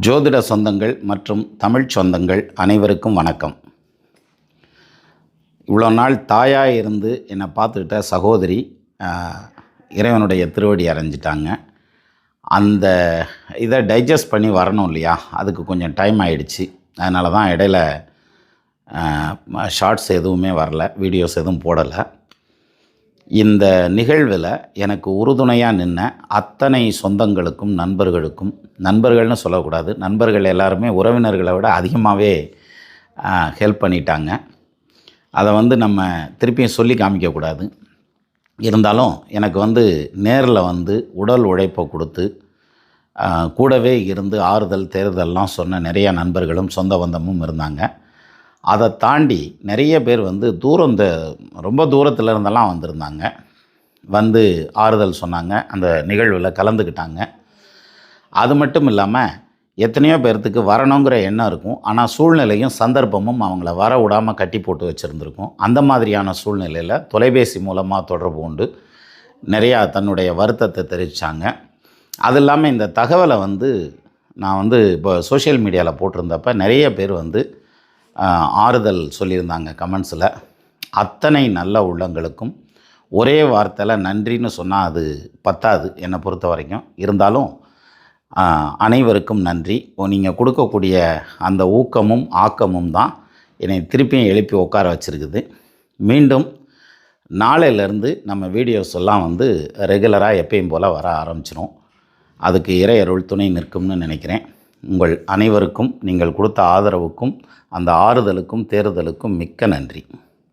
ஜோதிட சொந்தங்கள் மற்றும் தமிழ் சொந்தங்கள் அனைவருக்கும் வணக்கம். இவ்வளோ நாள் தாயாக இருந்து என்னை பார்த்துக்கிட்ட சகோதரி இறைவனுடைய திருவடி அடைஞ்சிட்டாங்க. அந்த இதை டைஜஸ்ட் பண்ணி வரணும் இல்லையா, அதுக்கு கொஞ்சம் டைம் ஆகிடுச்சு. அதனால தான் இடையில ஷார்ட்ஸ் எதுவுமே வரல, வீடியோஸ் எதுவும் போடலை. இந்த நிகழ்வில் எனக்கு உறுதுணையாக நின்ன அத்தனை சொந்தங்களுக்கும் நண்பர்கள்னு சொல்லக்கூடாது, நண்பர்கள் எல்லாருமே உறவினர்களை விட அதிகமாகவே ஹெல்ப் பண்ணிட்டாங்க. அதை நம்ம திருப்பியும் சொல்லி காமிக்கக்கூடாது. இருந்தாலும் எனக்கு நேரில் உடல் உழைப்பை கொடுத்து கூடவே இருந்து ஆறுதல் தேறுதல்லாம் சொன்ன நிறைய நண்பர்களும் சொந்த பந்தமும் இருந்தாங்க. அதை தாண்டி நிறைய பேர் ரொம்ப தூரத்தில் இருந்தெல்லாம் வந்திருந்தாங்க, ஆறுதல் சொன்னாங்க, அந்த நிகழ்வில் கலந்துக்கிட்டாங்க. அது மட்டும் இல்லாமல் எத்தனையோ பேர்த்துக்கு வரணுங்கிற எண்ணம் இருக்கும், ஆனால் சூழ்நிலையும் சந்தர்ப்பமும் அவங்கள வர விடாமல் கட்டி போட்டு வச்சுருந்துருக்கும். அந்த மாதிரியான சூழ்நிலையில் தொலைபேசி மூலமாக தொடர்பு கொண்டு நிறையா தன்னுடைய வருத்தத்தை தெரிவித்தாங்க. அது இல்லாமல் இந்த தகவலை நான் இப்போ சோஷியல் மீடியாவில் போட்டிருந்தப்ப நிறைய பேர் ஆறுதல் சொல்லியிருந்தாங்க கமெண்ட்ஸில். அத்தனை நல்ல உள்ளங்களுக்கும் ஒரே வார்த்தையில் நன்றின்னு சொன்னால் அது பத்தாது என்னை பொறுத்த வரைக்கும். இருந்தாலும் அனைவருக்கும் நன்றி. நீங்கள் கொடுக்கக்கூடிய அந்த ஊக்கமும் ஆக்கமும் தான் என்னை திருப்பியும் எழுப்பி உட்கார வச்சுருக்குது. மீண்டும் நாளையிலேருந்து நம்ம வீடியோஸ் எல்லாம் ரெகுலராக எப்பயும் போல் வர ஆரம்பிச்சிடும். அதுக்கு இறை அருள் துணை நிற்கும்னு நினைக்கிறேன். உங்கள் அனைவருக்கும் நீங்கள் கொடுத்த ஆதரவுக்கும் அந்த ஆறுதலுக்கும் தேறுதலுக்கும் மிக்க நன்றி.